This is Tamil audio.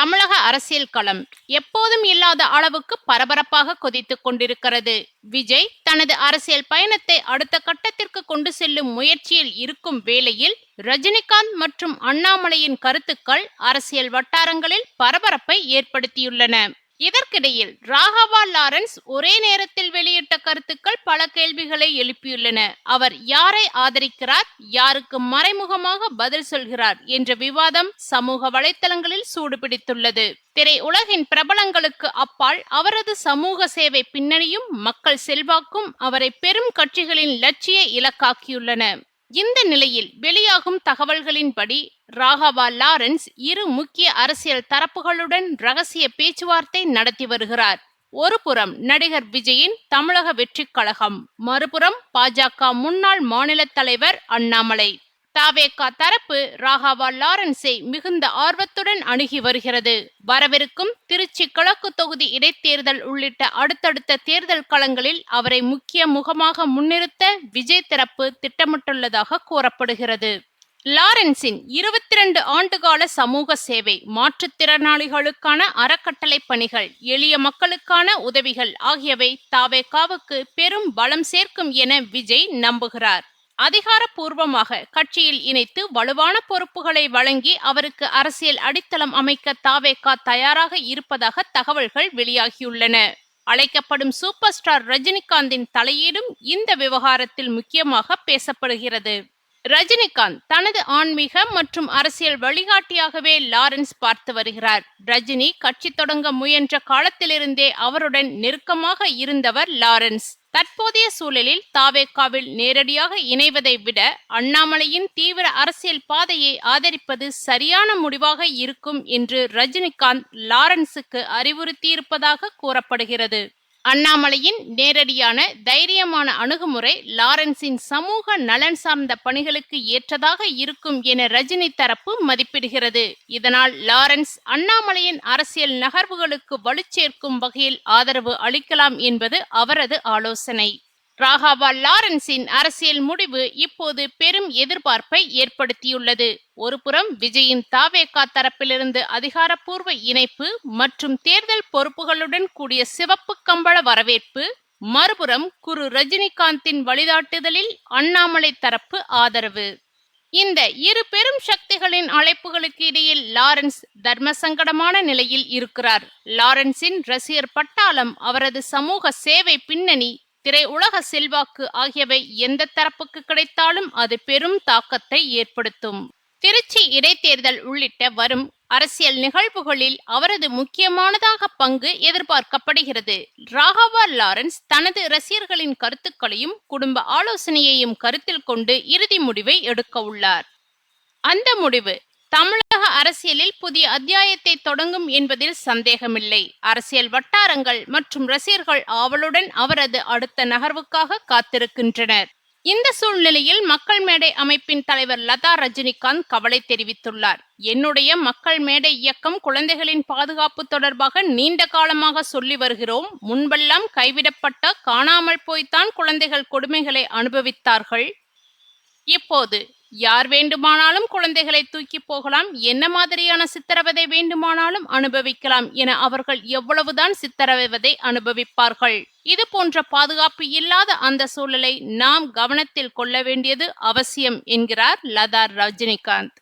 தமிழக அரசியல் களம் எப்போதும் இல்லாத அளவுக்கு பரபரப்பாக கொதித்துக் கொண்டிருக்கிறது. விஜய் தனது அரசியல் பயணத்தை அடுத்த கட்டத்திற்கு கொண்டு செல்லும் முயற்சியில் இருக்கும் வேளையில், ரஜினிகாந்த் மற்றும் அண்ணாமலையின் கருத்துக்கள் அரசியல் வட்டாரங்களில் பரபரப்பை ஏற்படுத்தியுள்ளன. இதற்கிடையில் ராகவா லாரன்ஸ் ஒரே நேரத்தில் வெளியிட்ட கருத்துக்கள் பல கேள்விகளை எழுப்பியுள்ளன. அவர் யாரை ஆதரிக்கிறார், யாருக்கு மறைமுகமாக பதில் சொல்கிறார் என்ற விவாதம் சமூக வலைத்தளங்களில் சூடுபிடித்துள்ளது. திரையுலகின் பிரபலங்களுக்கு அப்பால் அவரது சமூக சேவை பின்னணியும் மக்கள் செல்வாக்கும் அவரை பெரும் கட்சிகளின் லட்சிய இலக்காக்கியுள்ளன. இந்த நிலையில் வெளியாகும் தகவல்களின்படி, ராகவா லாரன்ஸ் இரு முக்கிய அரசியல் தரப்புகளுடன் ரகசிய பேச்சுவார்த்தை நடத்தி வருகிறார். ஒருபுறம் நடிகர் விஜயின் தமிழக வெற்றிக் கழகம், மறுபுறம் பாஜக முன்னாள் மாநில தலைவர் அண்ணாமலை. தவேகா தரப்பு ராகவா லாரன்ஸை மிகுந்த ஆர்வத்துடன் அணுகி வருகிறது. வரவிருக்கும் திருச்சி கிழக்கு தொகுதி இடைத்தேர்தல் உள்ளிட்ட அடுத்தடுத்த தேர்தல் களங்களில் அவரை முக்கிய முகமாக முன்னிறுத்த விஜய் தரப்பு திட்டமிட்டுள்ளதாக கூறப்படுகிறது. லாரன்ஸின் 22 ஆண்டுகால சமூக சேவை, மாற்றுத்திறனாளிகளுக்கான அறக்கட்டளை பணிகள், எளிய மக்களுக்கான உதவிகள் ஆகியவை தவேகாவுக்கு பெரும் பலம் சேர்க்கும் என விஜய் நம்புகிறார். அதிகாரப்பூர்வமாக கட்சியில் இணைத்து வலுவான பொறுப்புகளை வழங்கி அவருக்கு அரசியல் அடித்தளம் அமைக்க தவேகா தயாராக இருப்பதாக தகவல்கள் வெளியாகியுள்ளன. அழைக்கப்படும் சூப்பர் ஸ்டார் ரஜினிகாந்தின் தலையீடும் இந்த விவகாரத்தில் முக்கியமாக பேசப்படுகிறது. ரஜினிகாந்த் தனது ஆன்மீக மற்றும் அரசியல் வழிகாட்டியாகவே லாரன்ஸ் பார்த்து வருகிறார். ரஜினி கட்சி தொடங்க முயன்ற காலத்திலிருந்தே அவருடன் நெருக்கமாக இருந்தவர் லாரன்ஸ். தற்போதைய சூழலில் தவேகாவில் நேரடியாக இணைவதை விட அண்ணாமலையின் தீவிர அரசியல் பாதையை ஆதரிப்பது சரியான முடிவாக இருக்கும் என்று ரஜினிகாந்த் லாரன்ஸுக்கு அறிவுறுத்தியிருப்பதாக கூறப்படுகிறது. அண்ணாமலையின் நேரடியான தைரியமான அணுகுமுறை லாரன்ஸின் சமூக நலன் சார்ந்த பணிகளுக்கு ஏற்றதாக இருக்கும் என ரஜினி தரப்பு மதிப்பிடுகிறது. இதனால் லாரன்ஸ் அண்ணாமலையின் அரசியல் நகர்வுகளுக்கு வலுச்சேர்க்கும் வகையில் ஆதரவு அளிக்கலாம் என்பது அவரது ஆலோசனை. ராகவா லாரன்ஸின் அரசியல் முடிவு இப்போது பெரும் எதிர்பார்ப்பை ஏற்படுத்தியுள்ளது. ஒருபுறம் விஜயின் தவேகா தரப்பிலிருந்து அதிகாரப்பூர்வ இணைப்பு மற்றும் தேர்தல் பொறுப்புகளுடன் கூடிய சிவப்பு கம்பள வரவேற்பு, மறுபுறம் குரு ரஜினிகாந்தின் வழிகாட்டுதலில் அண்ணாமலை தரப்பு ஆதரவு. இந்த இரு பெரும் சக்திகளின் அழைப்புகளுக்கு இடையில் லாரன்ஸ் தர்ம சங்கடமான நிலையில் இருக்கிறார். லாரன்ஸின் ரசிகர் பட்டாளம், அவரது சமூக சேவை பின்னணி, திரையுலக செல்வாக்கு ஆகியவை எந்த தரப்புக்கு கிடைத்தாலும் அது பெரும் தாக்கத்தை ஏற்படுத்தும். திருச்சி இடைத்தேர்தல் உள்ளிட்ட வரும் அரசியல் நிகழ்வுகளில் அவரது முக்கியமானதாக பங்கு எதிர்பார்க்கப்படுகிறது. ராகவா லாரன்ஸ் தனது ரசிகர்களின் கருத்துக்களையும் குடும்ப ஆலோசனையையும் கருத்தில் கொண்டு இறுதி முடிவை எடுக்க உள்ளார். அந்த முடிவு தமிழக அரசியலில் புதிய அத்தியாயத்தை தொடங்கும் என்பதில் சந்தேகமில்லை. அரசியல் வட்டாரங்கள் மற்றும் ரசிகர்கள் ஆவலுடன் அவரது அடுத்த நகர்வுக்காக காத்திருக்கின்றனர். இந்த சூழ்நிலையில் மக்கள் மேடை அமைப்பின் தலைவர் லதா ரஜினிகாந்த் கவலை தெரிவித்துள்ளார். என்னுடைய மக்கள் மேடை இயக்கம் குழந்தைகளின் பாதுகாப்பு தொடர்பாக நீண்ட காலமாக சொல்லி வருகிறோம். முன்பெல்லாம் கைவிடப்பட்ட, காணாமல் போய்த்தான் குழந்தைகள் கொடுமைகளை அனுபவித்தார்கள். இப்போது யார் வேண்டுமானாலும் குழந்தைகளை தூக்கி போகலாம், என்ன மாதிரியான சித்திரவதை வேண்டுமானாலும் அனுபவிக்கலாம் என அவர்கள் எவ்வளவுதான் சித்திரவதை அனுபவிப்பார்கள். இது போன்ற பாதுகாப்பு இல்லாத அந்த சூழலை நாம் கவனத்தில் கொள்ள வேண்டியது அவசியம் என்கிறார் லதா ரஜினிகாந்த்.